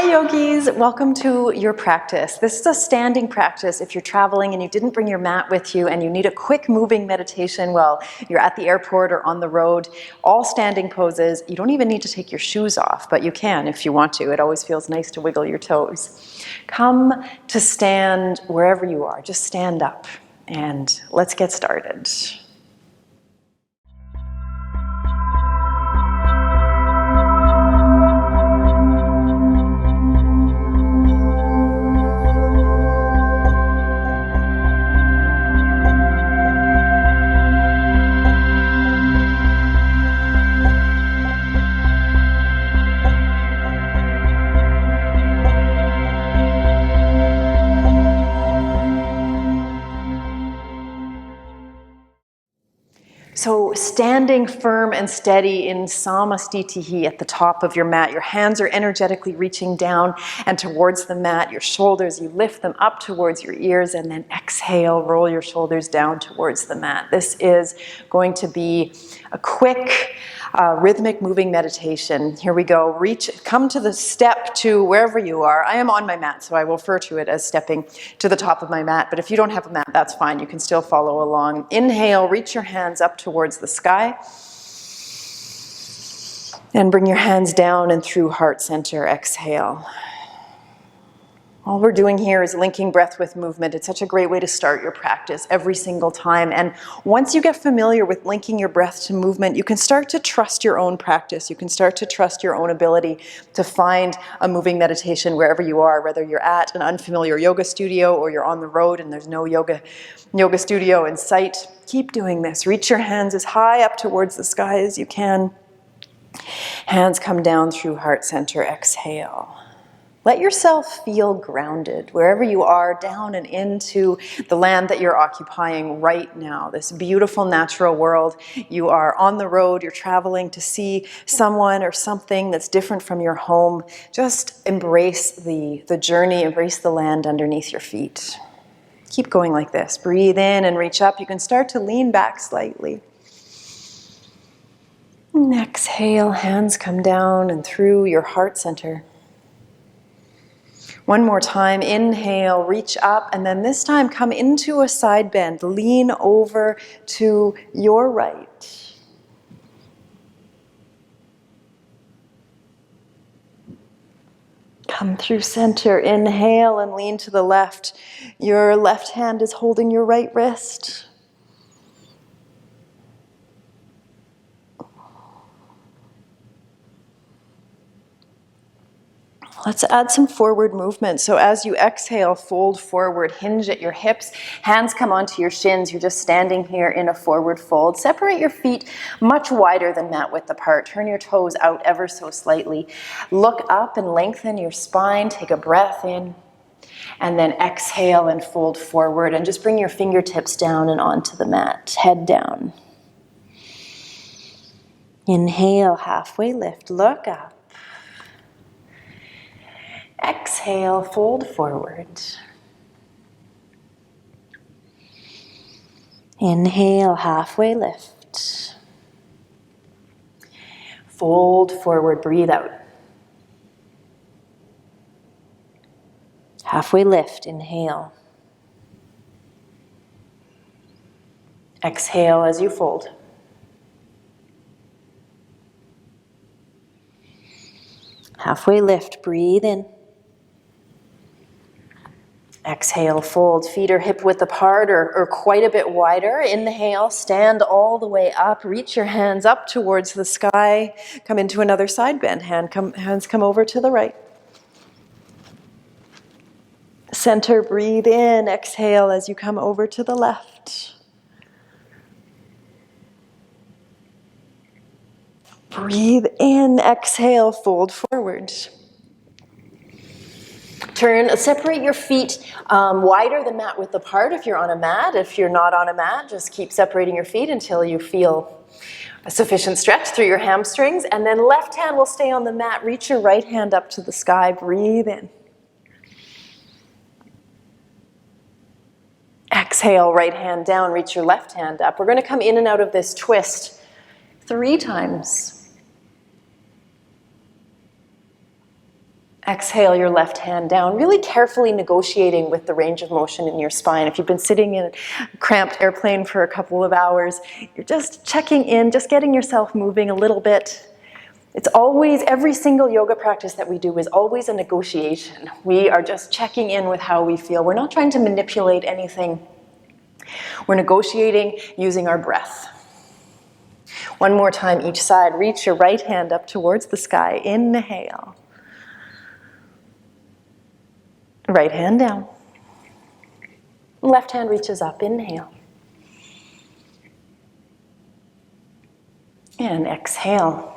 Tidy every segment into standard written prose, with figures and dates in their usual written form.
Hi yogis, welcome to your practice. This is a standing practice if you're traveling and you didn't bring your mat with you and you need a quick moving meditation while you're at the airport or on the road. All standing poses. You don't even need to take your shoes off, but you can if you want to. It always feels nice to wiggle your toes. Come to stand wherever you are. Just stand up and let's get started. So standing firm and steady in Samastitihi at the top of your mat. Your hands are energetically reaching down and towards the mat. Your shoulders, you lift them up towards your ears and then exhale, roll your shoulders down towards the mat. This is going to be a quick rhythmic moving meditation. Here we go. Come to the step to wherever you are. I am on my mat, so I will refer to it as stepping to the top of my mat. But if you don't have a mat, that's fine. You can still follow along. Inhale, reach your hands up towards the sky. And bring your hands down and through heart center. Exhale. All we're doing here is linking breath with movement. It's such a great way to start your practice every single time. And once you get familiar with linking your breath to movement, you can start to trust your own practice. You can start to trust your own ability to find a moving meditation wherever you are, whether you're at an unfamiliar yoga studio or you're on the road and there's no yoga studio in sight. Keep doing this. Reach your hands as high up towards the sky as you can. Hands come down through heart center. Exhale. Let yourself feel grounded wherever you are, down and into the land that you're occupying right now, this beautiful natural world. You are on the road, you're traveling to see someone or something that's different from your home. Just embrace the journey, embrace the land underneath your feet. Keep going like this. Breathe in and reach up. You can start to lean back slightly. And exhale, hands come down and through your heart center. One more time, inhale, reach up, and then this time come into a side bend. Lean over to your right. Come through center, inhale and lean to the left. Your left hand is holding your right wrist. Let's add some forward movement. So as you exhale, fold forward, hinge at your hips, hands come onto your shins. You're just standing here in a forward fold. Separate your feet much wider than mat width apart. Turn your toes out ever so slightly. Look up and lengthen your spine. Take a breath in. And then exhale and fold forward. And just bring your fingertips down and onto the mat. Head down. Inhale, halfway lift. Look up. Exhale, fold forward. Inhale, halfway lift. Fold forward, breathe out. Halfway lift, inhale. Exhale as you fold. Halfway lift, breathe in. Exhale, fold, feet are hip width apart or quite a bit wider. Inhale, stand all the way up. Reach your hands up towards the sky. Come into another side bend. Hands come over to the right. Center, breathe in. Exhale as you come over to the left. Breathe in. Exhale, fold forward. Separate your feet wider than mat width apart if you're on a mat. If you're not on a mat, just keep separating your feet until you feel a sufficient stretch through your hamstrings. And then left hand will stay on the mat. Reach your right hand up to the sky. Breathe in. Exhale, right hand down. Reach your left hand up. We're going to come in and out of this twist 3 times. Exhale your left hand down, really carefully negotiating with the range of motion in your spine. If you've been sitting in a cramped airplane for a couple of hours, you're just checking in, just getting yourself moving a little bit. It's always, every single yoga practice that we do is always a negotiation. We are just checking in with how we feel. We're not trying to manipulate anything. We're negotiating using our breath. One more time each side. Reach your right hand up towards the sky. Inhale. Right hand down. Left hand reaches up. Inhale. And exhale.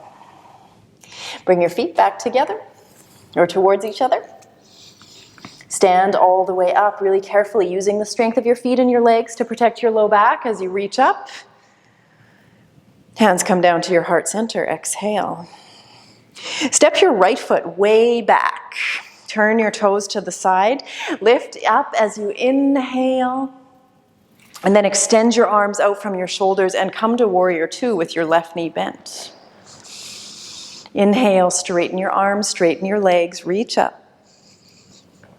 Bring your feet back together or towards each other. Stand all the way up really carefully, using the strength of your feet and your legs to protect your low back as you reach up. Hands come down to your heart center. Exhale. Step your right foot way back. Turn your toes to the side. Lift up as you inhale. And then extend your arms out from your shoulders and come to warrior two with your left knee bent. Inhale, straighten your arms, straighten your legs, reach up.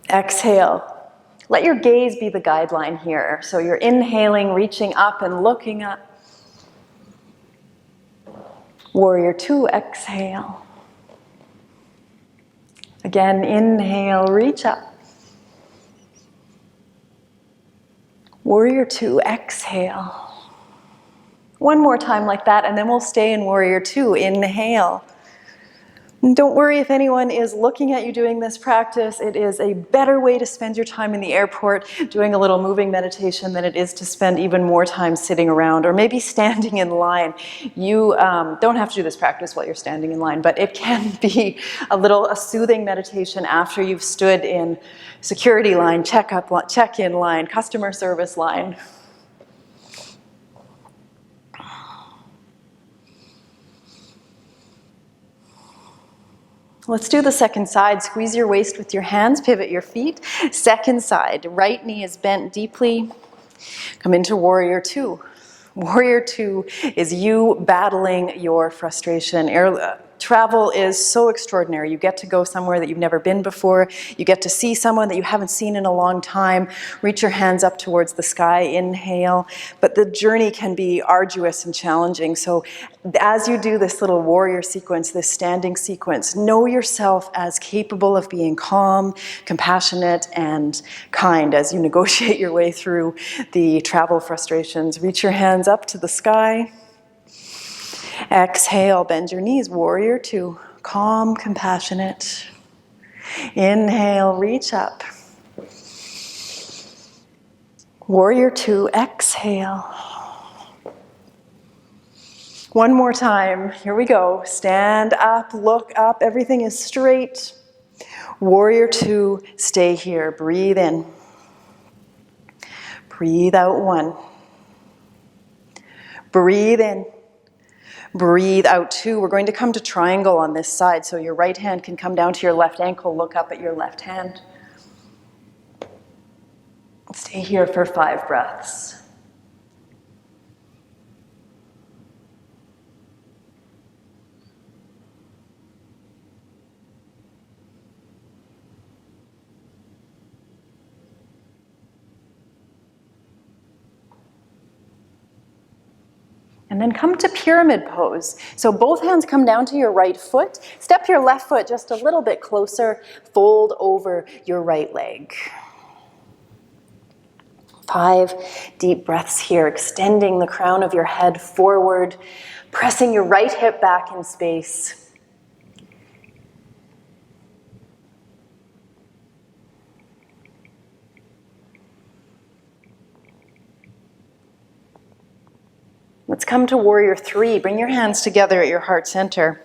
Exhale. Let your gaze be the guideline here. So you're inhaling, reaching up and looking up. Warrior two, exhale. Again, inhale, reach up. Warrior two, exhale. One more time like that, and then we'll stay in warrior two. Inhale. And don't worry if anyone is looking at you doing this practice. It is a better way to spend your time in the airport doing a little moving meditation than it is to spend even more time sitting around or maybe standing in line. You don't have to do this practice while you're standing in line, but it can be a soothing meditation after you've stood in security line, check-in line, customer service line. Let's do the second side. Squeeze your waist with your hands, pivot your feet. Second side, right knee is bent deeply. Come into warrior two. Warrior two is you battling your frustration. Travel is so extraordinary. You get to go somewhere that you've never been before. You get to see someone that you haven't seen in a long time. Reach your hands up towards the sky. Inhale. But the journey can be arduous and challenging. So as you do this little warrior sequence, this standing sequence, know yourself as capable of being calm, compassionate, and kind as you negotiate your way through the travel frustrations. Reach your hands up to the sky. Exhale, bend your knees, warrior two, calm, compassionate. Inhale, reach up. Warrior two, exhale. One more time, here we go. Stand up, look up, everything is straight. Warrior two, stay here, breathe in. Breathe out one. Breathe in. Breathe out two. We're going to come to triangle on this side, so your right hand can come down to your left ankle, look up at your left hand. Stay here for 5 breaths. And then come to pyramid pose. So both hands come down to your right foot. Step your left foot just a little bit closer. Fold over your right leg. 5 deep breaths here, extending the crown of your head forward, pressing your right hip back in space. Let's come to warrior three. Bring your hands together at your heart center.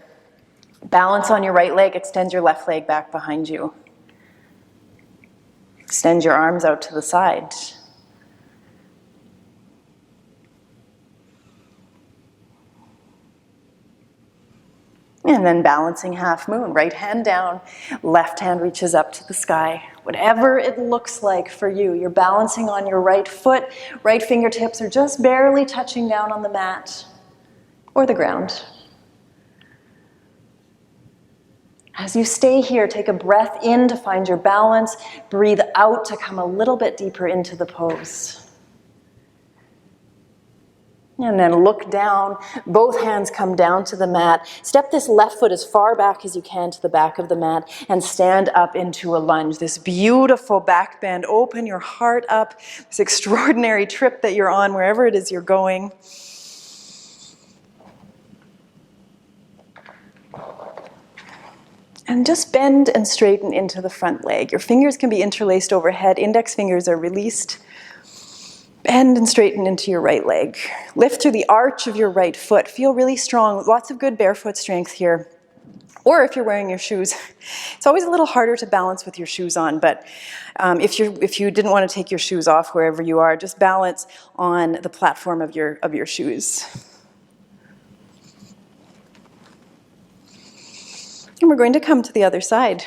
Balance on your right leg, extend your left leg back behind you. Extend your arms out to the side. And then balancing half moon, right hand down, left hand reaches up to the sky. Whatever it looks like for you, you're balancing on your right foot, right fingertips are just barely touching down on the mat or the ground. As you stay here, take a breath in to find your balance. Breathe out to come a little bit deeper into the pose. And then look down, both hands come down to the mat. Step this left foot as far back as you can to the back of the mat and stand up into a lunge. This beautiful back bend. Open your heart up. This extraordinary trip that you're on, wherever it is you're going. And just bend and straighten into the front leg. Your fingers can be interlaced overhead. Index fingers are released. Bend and straighten into your right leg. Lift through the arch of your right foot. Feel really strong. Lots of good barefoot strength here. Or if you're wearing your shoes, it's always a little harder to balance with your shoes on, but if you didn't want to take your shoes off wherever you are, just balance on the platform of your shoes. And we're going to come to the other side.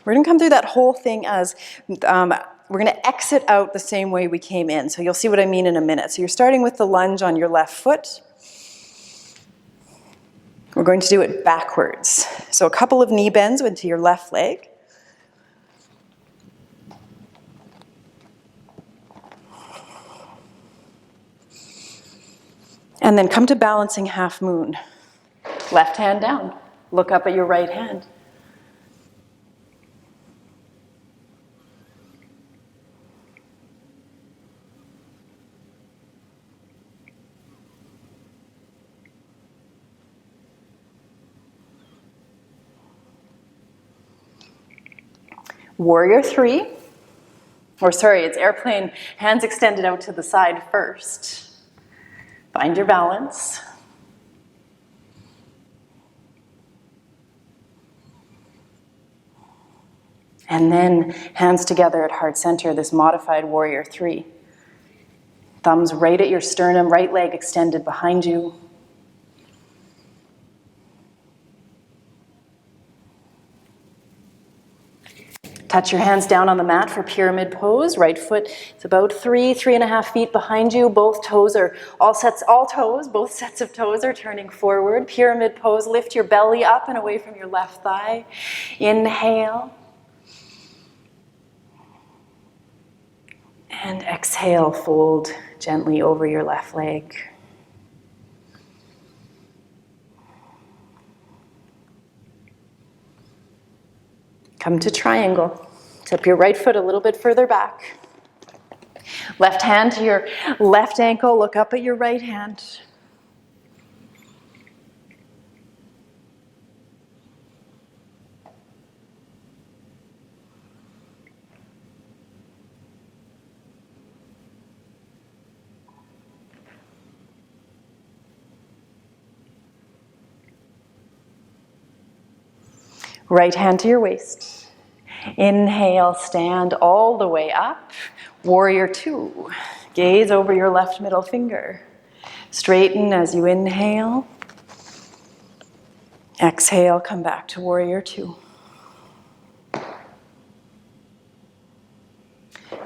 We're going to come through that whole thing as we're going to exit out the same way we came in. So you'll see what I mean in a minute. So you're starting with the lunge on your left foot. We're going to do it backwards. So a couple of knee bends into your left leg. And then come to balancing half moon. Left hand down. Look up at your right hand. Warrior three, it's airplane, hands extended out to the side first. Find your balance. And then hands together at heart center, this modified warrior three. Thumbs right at your sternum, right leg extended behind you. Touch your hands down on the mat for pyramid pose. Right foot is about 3.5 feet behind you. Both toes are, both sets of toes are turning forward. Pyramid pose, lift your belly up and away from your left thigh. Inhale. And exhale, fold gently over your left leg. Come to triangle. Tip your right foot a little bit further back. Left hand to your left ankle, look up at your right hand. Right hand to your waist. Inhale, stand all the way up. Warrior two. Gaze over your left middle finger. Straighten as you inhale. Exhale, come back to warrior two.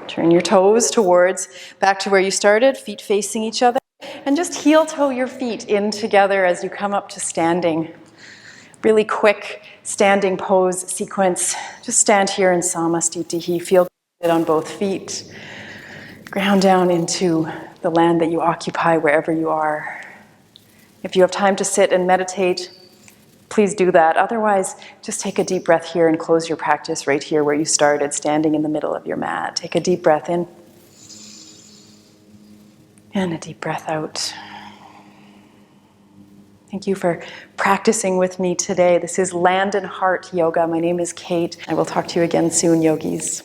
Turn your toes back to where you started, feet facing each other. And just heel toe your feet in together as you come up to standing. Really quick standing pose sequence. Just stand here in Samastitihi. Feel it on both feet. Ground down into the land that you occupy wherever you are. If you have time to sit and meditate, please do that. Otherwise, just take a deep breath here and close your practice right here where you started, standing in the middle of your mat. Take a deep breath in and a deep breath out. Thank you for practicing with me today. This is Land and Heart Yoga. My name is Kate. I will talk to you again soon, yogis.